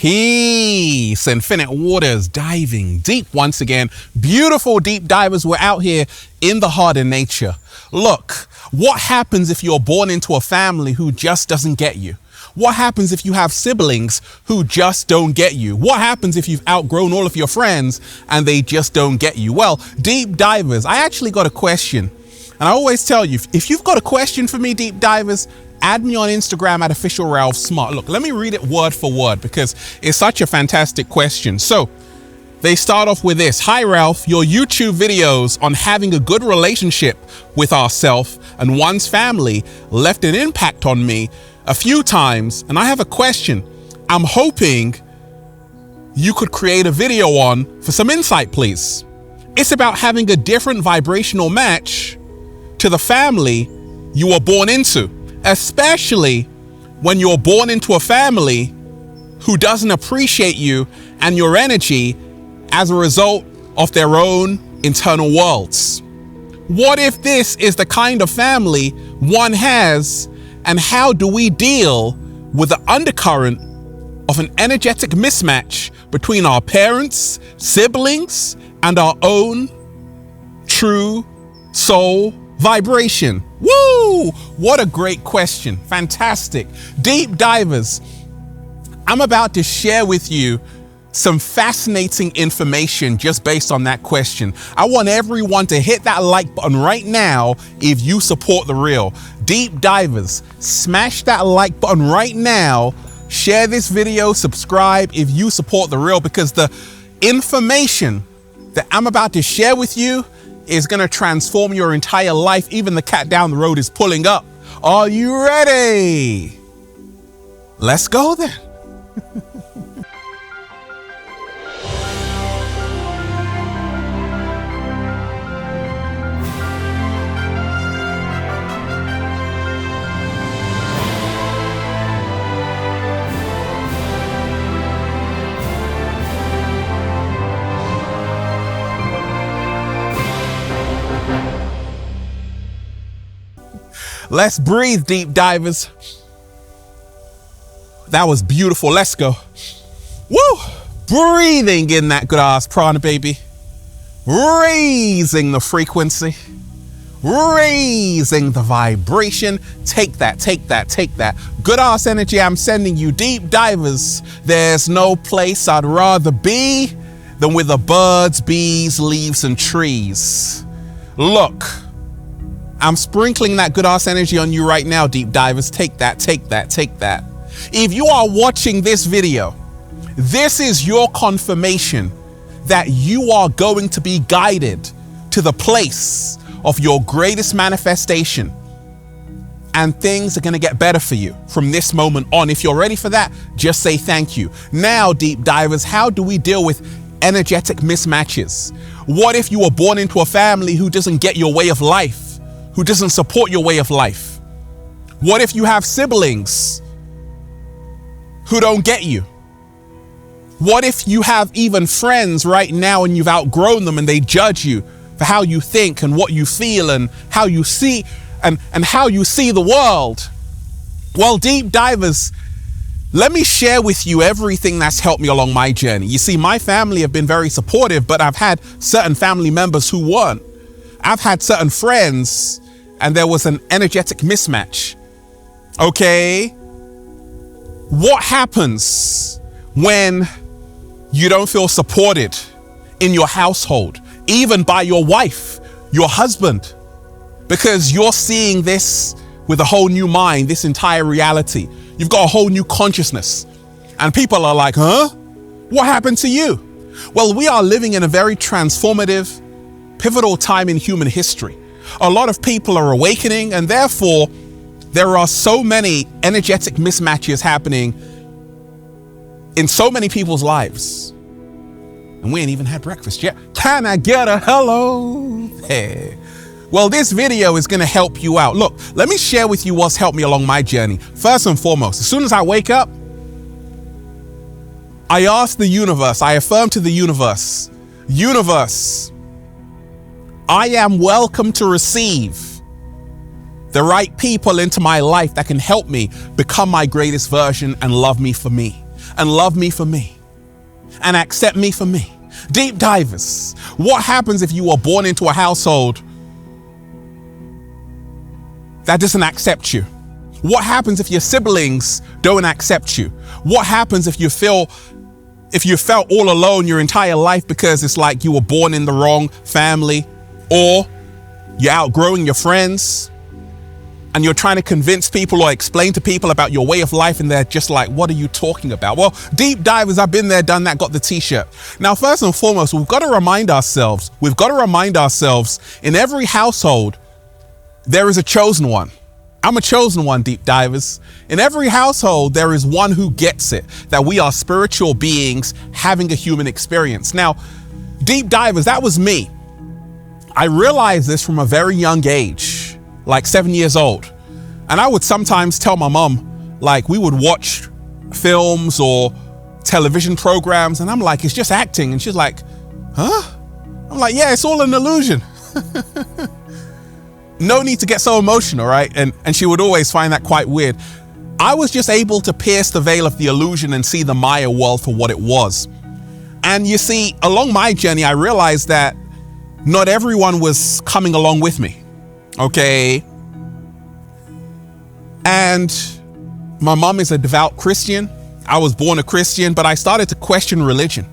Peace, infinite waters, diving deep once again. Beautiful deep divers, we're out here in the heart of nature. Look, what happens if you're born into a family who just doesn't get you? What happens if you have siblings who just don't get you? What happens if you've outgrown all of your friends and they just don't get you? Well, deep divers, I actually got a question. And I always tell you, if you've got a question for me, deep divers, add me on Instagram at @officialralphsmart. Look, let me read it word for word because it's such a fantastic question. So they start off with this. Hi, Ralph, your YouTube videos on having a good relationship with ourselves and one's family left an impact on me a few times. And I have a question I'm hoping you could create a video on for some insight, please. It's about having a different vibrational match to the family you were born into, especially when you're born into a family who doesn't appreciate you and your energy as a result of their own internal worlds. What if this is the kind of family one has, and how do we deal with the undercurrent of an energetic mismatch between our parents, siblings, and our own true soul vibration? Woo! What a great question. Fantastic. Deep divers, I'm about to share with you some fascinating information just based on that question. I want everyone to hit that like button right now if you support the real. Deep divers, smash that like button right now. Share this video, subscribe if you support the real, because the information that I'm about to share with you is going to transform your entire life. Even the cat down the road is pulling up. Are you ready? Let's go then. Let's breathe, deep divers. That was beautiful. Let's go. Woo! Breathing in that good ass prana, baby. Raising the frequency. Raising the vibration. Take that, take that, take that. Good ass energy I'm sending you, deep divers. There's no place I'd rather be than with the birds, bees, leaves, and trees. Look, I'm sprinkling that good ass energy on you right now, deep divers. Take that, take that, take that. If you are watching this video, this is your confirmation that you are going to be guided to the place of your greatest manifestation, and things are going to get better for you from this moment on. If you're ready for that, just say thank you. Now, deep divers, how do we deal with energetic mismatches? What if you were born into a family who doesn't get your way of life? Who doesn't support your way of life? What if you have siblings who don't get you? What if you have even friends right now and you've outgrown them and they judge you for how you think and what you feel and how you see and how you see the world? Well, deep divers, let me share with you everything that's helped me along my journey. You see, my family have been very supportive, but I've had certain family members who weren't. I've had certain friends and there was an energetic mismatch. Okay? What happens when you don't feel supported in your household, even by your wife, your husband, because you're seeing this with a whole new mind, this entire reality? You've got a whole new consciousness. And people are like, huh? What happened to you? Well, we are living in a very transformative, pivotal time in human history. A lot of people are awakening, and therefore there are so many energetic mismatches happening in so many people's lives. And we ain't even had breakfast yet. Can I get a hello? Hey. Well, this video is going to help you out. Look, let me share with you what's helped me along my journey. First and foremost, as soon as I wake up, I ask the universe, I affirm to the universe, universe, I am welcome to receive the right people into my life that can help me become my greatest version and love me for me. and love me for me and accept me for me. Deep divers, what happens if you were born into a household that doesn't accept you? What happens if your siblings don't accept you? What happens if you felt all alone your entire life because it's like you were born in the wrong family, or you're outgrowing your friends and you're trying to convince people or explain to people about your way of life and they're just like, what are you talking about? Well, deep divers, I've been there, done that, got the t-shirt. Now, first and foremost, we've got to remind ourselves in every household, there is a chosen one. I'm a chosen one, deep divers. In every household, there is one who gets it, that we are spiritual beings having a human experience. Now, deep divers, that was me. I realized this from a very young age, like 7 years old. And I would sometimes tell my mom, like, we would watch films or television programs, and I'm like, it's just acting. And she's like, huh? I'm like, yeah, it's all an illusion. No need to get so emotional, right? And she would always find that quite weird. I was just able to pierce the veil of the illusion and see the Maya world for what it was. And you see, along my journey, I realized that not everyone was coming along with me, okay? And my mom is a devout Christian. I was born a Christian, but I started to question religion.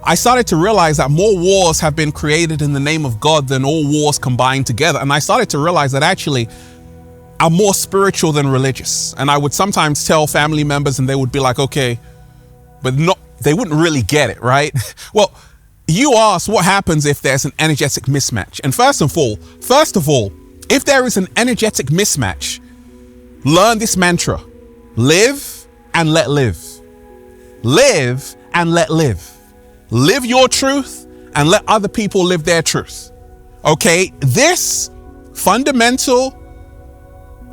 I started to realize that more wars have been created in the name of God than all wars combined together. And I started to realize that actually I'm more spiritual than religious. And I would sometimes tell family members and they would be like, okay, but they wouldn't really get it, right? Well, you asked what happens if there's an energetic mismatch. And first of all, if there is an energetic mismatch, learn this mantra: live and let live. Live and let live. Live your truth and let other people live their truth. Okay, this fundamental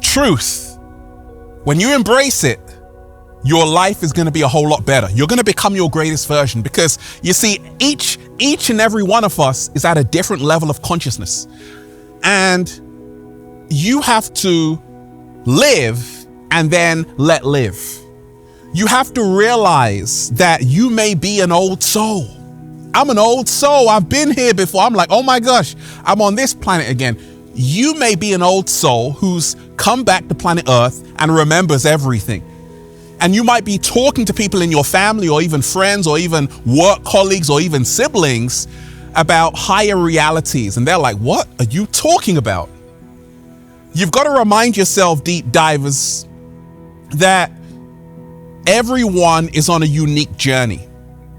truth, when you embrace it, your life is going to be a whole lot better. You're going to become your greatest version, because you see, each and every one of us is at a different level of consciousness. And you have to live and then let live. You have to realize that you may be an old soul. I'm an old soul. I've been here before. I'm like, oh my gosh, I'm on this planet again. You may be an old soul who's come back to planet Earth and remembers everything. And you might be talking to people in your family or even friends or even work colleagues or even siblings about higher realities. And they're like, what are you talking about? You've got to remind yourself, deep divers, that everyone is on a unique journey.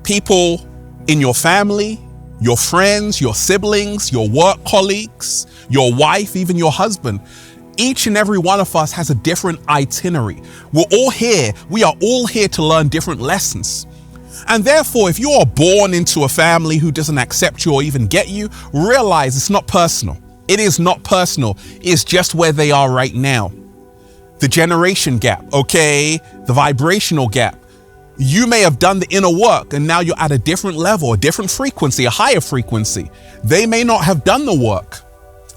People in your family, your friends, your siblings, your work colleagues, your wife, even your husband. Each and every one of us has a different itinerary. We're all here. We are all here to learn different lessons. And therefore, if you are born into a family who doesn't accept you or even get you, realize it's not personal. It is not personal. It's just where they are right now. The generation gap, okay? The vibrational gap. You may have done the inner work and now you're at a different level, a different frequency, a higher frequency. They may not have done the work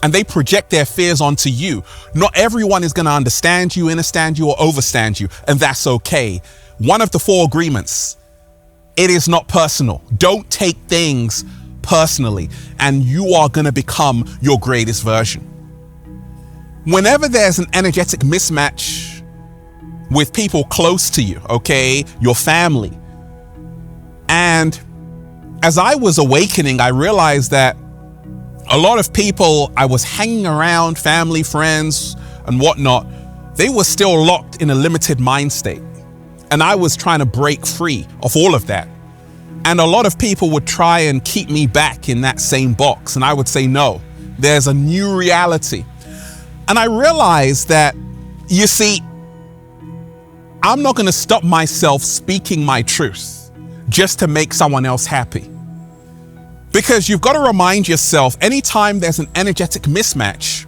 and they project their fears onto you. Not everyone is going to understand you, understand you, or overstand you, and that's okay. One of the 4 agreements, it is not personal. Don't take things personally, and you are going to become your greatest version. Whenever there's an energetic mismatch with people close to you, okay, your family, and as I was awakening, I realized that a lot of people I was hanging around, family, friends, and whatnot, they were still locked in a limited mind state. And I was trying to break free of all of that. And a lot of people would try and keep me back in that same box. And I would say, no, there's a new reality. And I realized that, you see, I'm not going to stop myself speaking my truth just to make someone else happy. Because you've got to remind yourself, anytime there's an energetic mismatch,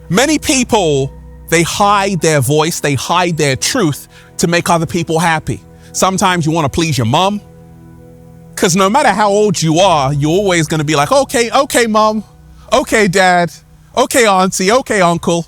many people, they hide their voice, they hide their truth to make other people happy. Sometimes you want to please your mom, because no matter how old you are, you're always going to be like, okay, mom, okay, dad, okay, auntie, okay, uncle.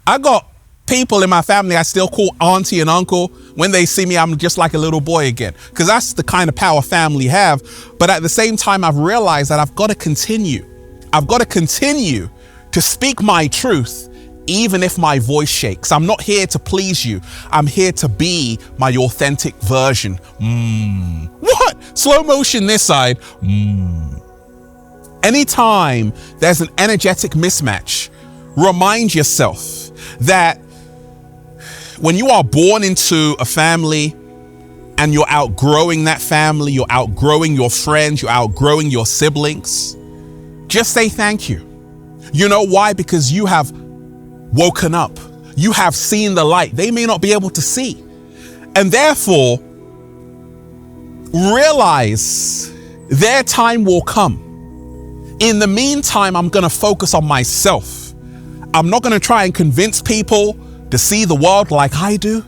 I got People in my family I still call auntie and uncle. When they see me, I'm just like a little boy again, because that's the kind of power family have. But at the same time, I've realized that I've got to continue. I've got to continue to speak my truth, even if my voice shakes. I'm not here to please you. I'm here to be my authentic version. What? Slow motion this side. Anytime there's an energetic mismatch, remind yourself that when you are born into a family and you're outgrowing that family, you're outgrowing your friends, you're outgrowing your siblings, just say thank you. You know why? Because you have woken up. You have seen the light they may not be able to see. And therefore, realize their time will come. In the meantime, I'm going to focus on myself. I'm not going to try and convince people to see the world like I do,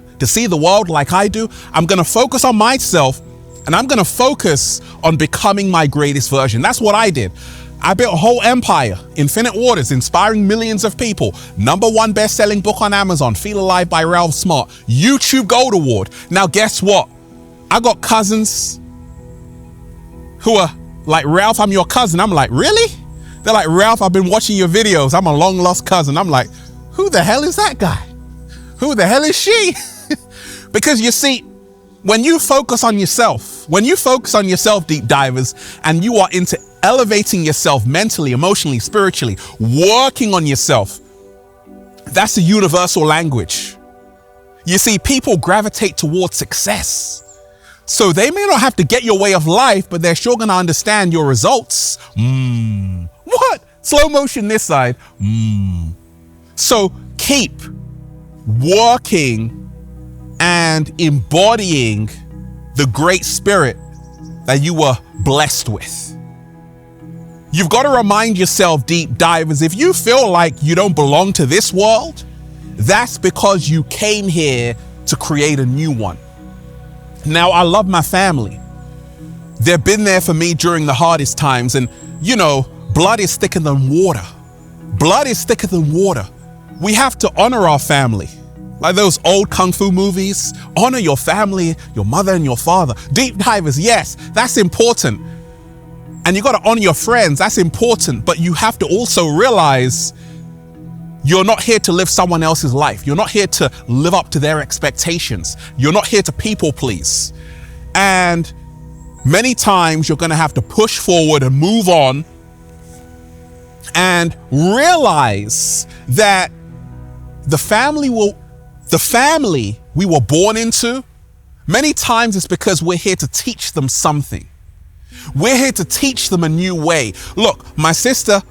I'm going to focus on myself, and I'm going to focus on becoming my greatest version. That's what I did. I built a whole empire, Infinite Waters, inspiring millions of people. #1 best-selling book on Amazon, Feel Alive by Ralph Smart, YouTube Gold Award. Now, guess what? I got cousins who are like, Ralph, I'm your cousin. I'm like, really? They're like, Ralph, I've been watching your videos. I'm a long-lost cousin. I'm like, who the hell is that guy? Who the hell is she? Because you see, when you focus on yourself, deep divers, and you are into elevating yourself mentally, emotionally, spiritually, working on yourself, that's a universal language. You see, people gravitate towards success. So they may not have to get your way of life, but they're sure going to understand your results. What? Slow motion this side. So keep working and embodying the great spirit that you were blessed with. You've got to remind yourself, deep divers, if you feel like you don't belong to this world, that's because you came here to create a new one. Now, I love my family. They've been there for me during the hardest times. And, you know, blood is thicker than water. Blood is thicker than water. We have to honor our family. Like those old kung fu movies, honor your family, your mother and your father. Deep divers, yes, that's important. And you got to honor your friends, that's important. But you have to also realize you're not here to live someone else's life. You're not here to live up to their expectations. You're not here to people please. And many times you're going to have to push forward and move on and realize that the family we were born into, many times it's because we're here to teach them something. We're here to teach them a new way. Look, my sister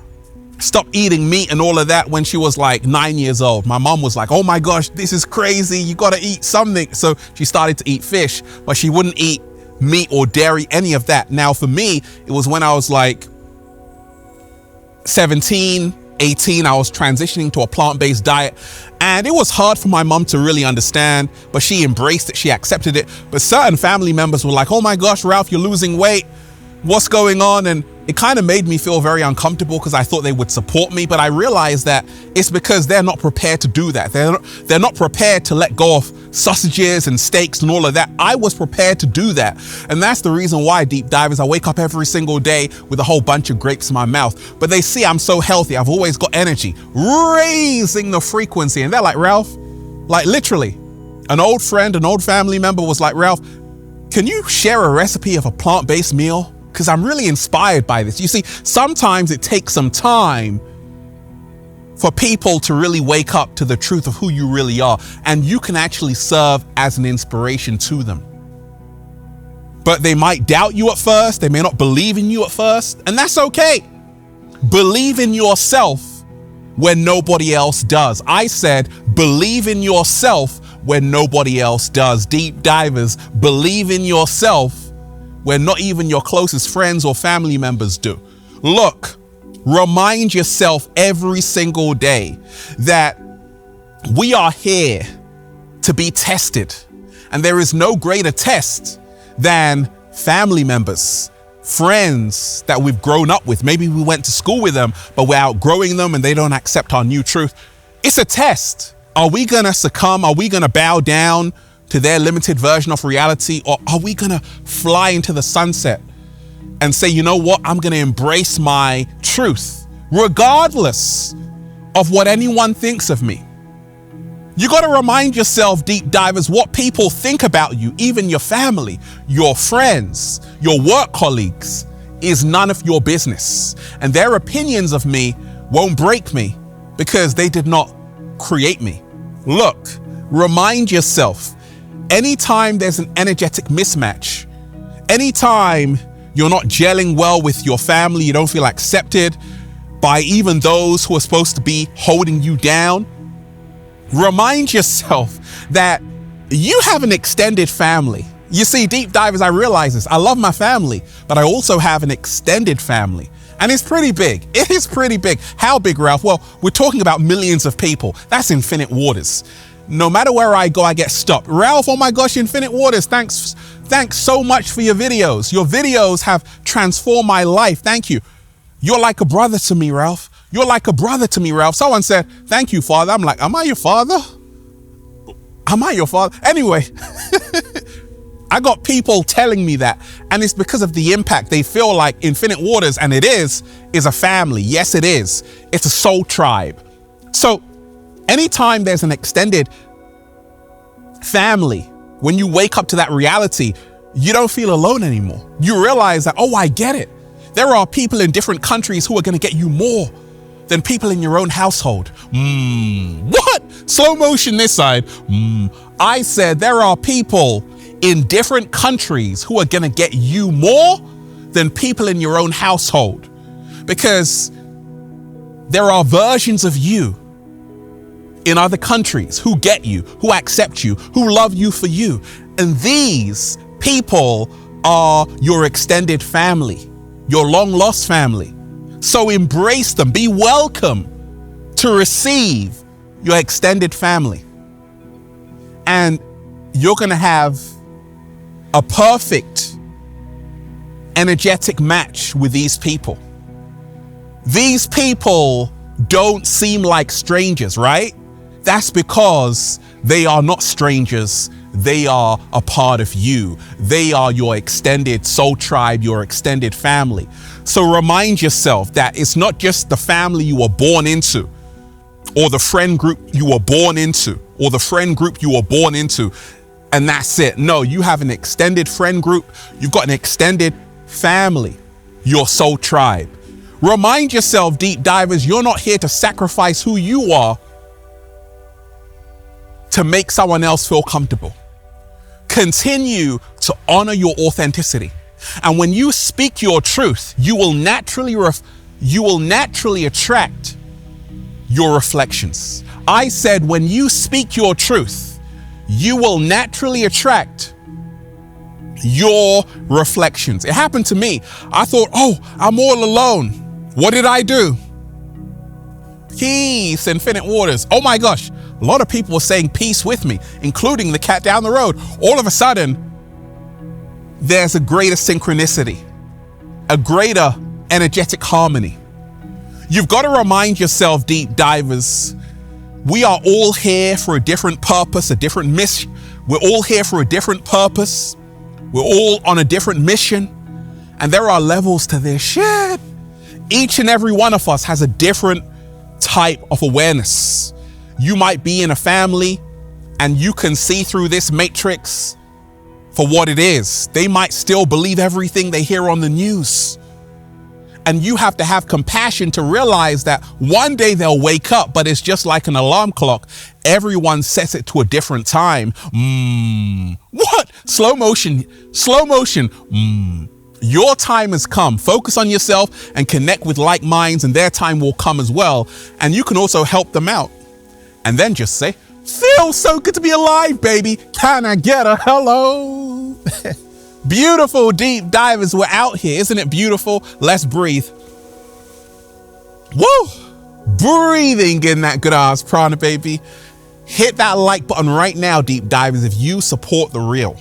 stopped eating meat and all of that when she was like 9 years old. My mom was like, oh my gosh, this is crazy. You got to eat something. So she started to eat fish, but she wouldn't eat meat or dairy, any of that. Now for me, it was when I was like 17, 18, I was transitioning to a plant-based diet, and it was hard for my mom to really understand, but she embraced it, she accepted it. But certain family members were like, oh my gosh, Ralph, you're losing weight. What's going on? And it kind of made me feel very uncomfortable because I thought they would support me, but I realized that it's because they're not prepared to do that. They're not prepared to let go of sausages and steaks and all of that. I was prepared to do that. And that's the reason why, deep divers, I wake up every single day with a whole bunch of grapes in my mouth. But they see I'm so healthy. I've always got energy, raising the frequency. And they're like, Ralph, like literally, an old friend, an old family member was like, Ralph, can you share a recipe of a plant-based meal? Because I'm really inspired by this. You see, sometimes it takes some time for people to really wake up to the truth of who you really are, and you can actually serve as an inspiration to them. But they might doubt you at first, they may not believe in you at first, and that's okay. Believe in yourself when nobody else does. I said, believe in yourself when nobody else does. Deep divers, believe in yourself when not even your closest friends or family members do. Look, remind yourself every single day that we are here to be tested. And there is no greater test than family members, friends that we've grown up with. Maybe we went to school with them, but we're outgrowing them and they don't accept our new truth. It's a test. Are we gonna succumb? Are we gonna bow down to their limited version of reality? Or are we gonna fly into the sunset and say, you know what? I'm gonna embrace my truth, regardless of what anyone thinks of me. You gotta remind yourself, deep divers, what people think about you, even your family, your friends, your work colleagues, is none of your business. And their opinions of me won't break me because they did not create me. Look, remind yourself, anytime there's an energetic mismatch, anytime you're not gelling well with your family, you don't feel accepted by even those who are supposed to be holding you down, remind yourself that you have an extended family. You see, deep divers, I realize this. I love my family, but I also have an extended family. And it's pretty big. It is pretty big. How big, Ralph? Well, we're talking about millions of people. That's infinite waters. No matter where I go, I get stopped. Ralph, oh my gosh, infinite waters. Thanks so much for your videos. Your videos have transformed my life. Thank you. You're like a brother to me, Ralph. You're like a brother to me, Ralph. Someone said, thank you, Father. I'm like, am I your father? Am I your father? Anyway, I got people telling me that, and it's because of the impact. They feel like Infinite Waters, and it is a family. Yes, it is. It's a soul tribe. So anytime there's an extended family, when you wake up to that reality, you don't feel alone anymore. You realize that, oh, I get it. There are people in different countries who are going to get you more than people in your own household. What? Slow motion this side. I said there are people in different countries who are going to get you more than people in your own household, because there are versions of you in other countries who get you, who accept you, who love you for you. And these people are your extended family, your long lost family. So embrace them. Be welcome to receive your extended family. And you're going to have a perfect energetic match with these people. These people don't seem like strangers, right? That's because they are not strangers. They are a part of you. They are your extended soul tribe, your extended family. So remind yourself that it's not just the family you were born into, or the friend group you were born into, or the friend group you were born into, and that's it. No, you have an extended friend group. You've got an extended family, your soul tribe. Remind yourself, deep divers, you're not here to sacrifice who you are to make someone else feel comfortable. Continue to honor your authenticity. And when you speak your truth, you will naturally attract your reflections. I said, when you speak your truth, you will naturally attract your reflections. It happened to me. I thought, oh, I'm all alone. What did I do? Peace, Infinite Waters. Oh my gosh. A lot of people were saying peace with me, including the cat down the road. All of a sudden, there's a greater synchronicity, a greater energetic harmony. You've got to remind yourself, deep divers, we are all here for a different purpose, a different mission. We're all here for a different purpose. We're all on a different mission. And there are levels to this shit. Each and every one of us has a different type of awareness. You might be in a family and you can see through this matrix for what it is. They might still believe everything they hear on the news. And you have to have compassion to realize that one day they'll wake up, but it's just like an alarm clock. Everyone sets it to a different time. What? Slow motion. Your time has come. Focus on yourself and connect with like minds, and their time will come as well. And you can also help them out. And then just say, feels so good to be alive, baby. Can I get a hello? Beautiful deep divers, we're out here. Isn't it beautiful? Let's breathe. Woo! Breathing in that good ass prana, baby. Hit that like button right now, deep divers, if you support the real.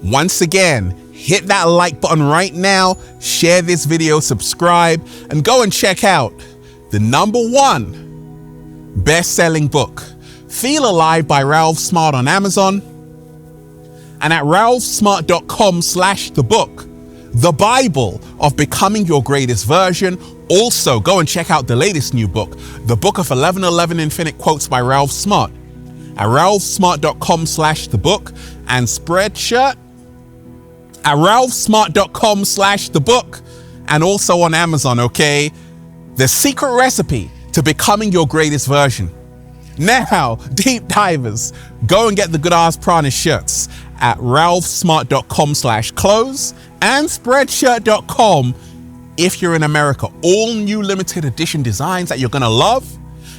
Once again, hit that like button right now, share this video, subscribe, and go and check out the #1 best-selling book Feel Alive by Ralph Smart on Amazon, and at ralphsmart.com/the book, The Bible of Becoming Your Greatest Version. Also, go and check out the latest new book, The Book of 1111 Infinite Quotes by Ralph Smart, at ralphsmart.com/the book, and Spreadshirt at ralphsmart.com/the book, and also on Amazon, okay? The Secret Recipe to Becoming Your Greatest Version. Now, deep divers, go and get the Good Ass Prana shirts at ralphsmart.com/clothes and spreadshirt.com if you're in America. All new limited edition designs that you're gonna love.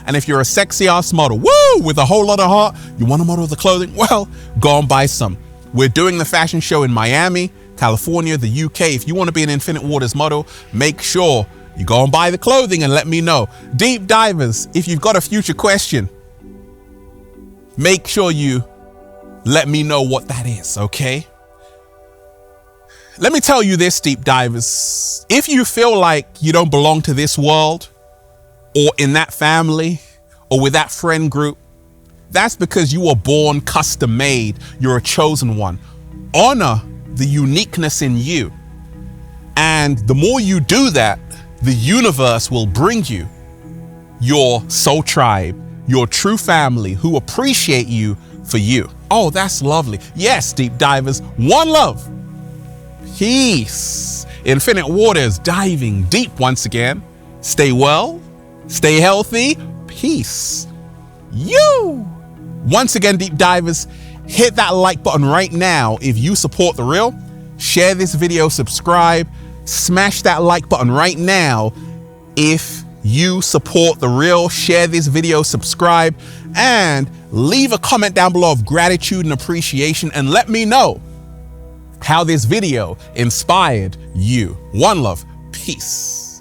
And if you're a sexy ass model, woo, with a whole lot of heart, you want to model the clothing? Well, go and buy some. We're doing the fashion show in Miami, California, the UK. If you want to be an Infinite Waters model, make sure you go and buy the clothing and let me know. Deep divers, if you've got a future question, make sure you let me know what that is, okay? Let me tell you this, deep divers. If you feel like you don't belong to this world, or in that family, or with that friend group, that's because you were born custom made. You're a chosen one. Honor the uniqueness in you. And the more you do that, the universe will bring you your soul tribe, your true family who appreciate you for you. Oh, that's lovely. Yes, deep divers, one love. Peace. Infinite Waters diving deep once again. Stay well, stay healthy, peace. You. Once again, deep divers, hit that like button right now if you support The Real. Share this video, subscribe, smash that like button right now if you support The Real. Share this video, subscribe, and leave a comment down below of gratitude and appreciation, and let me know how this video inspired you. One love, peace.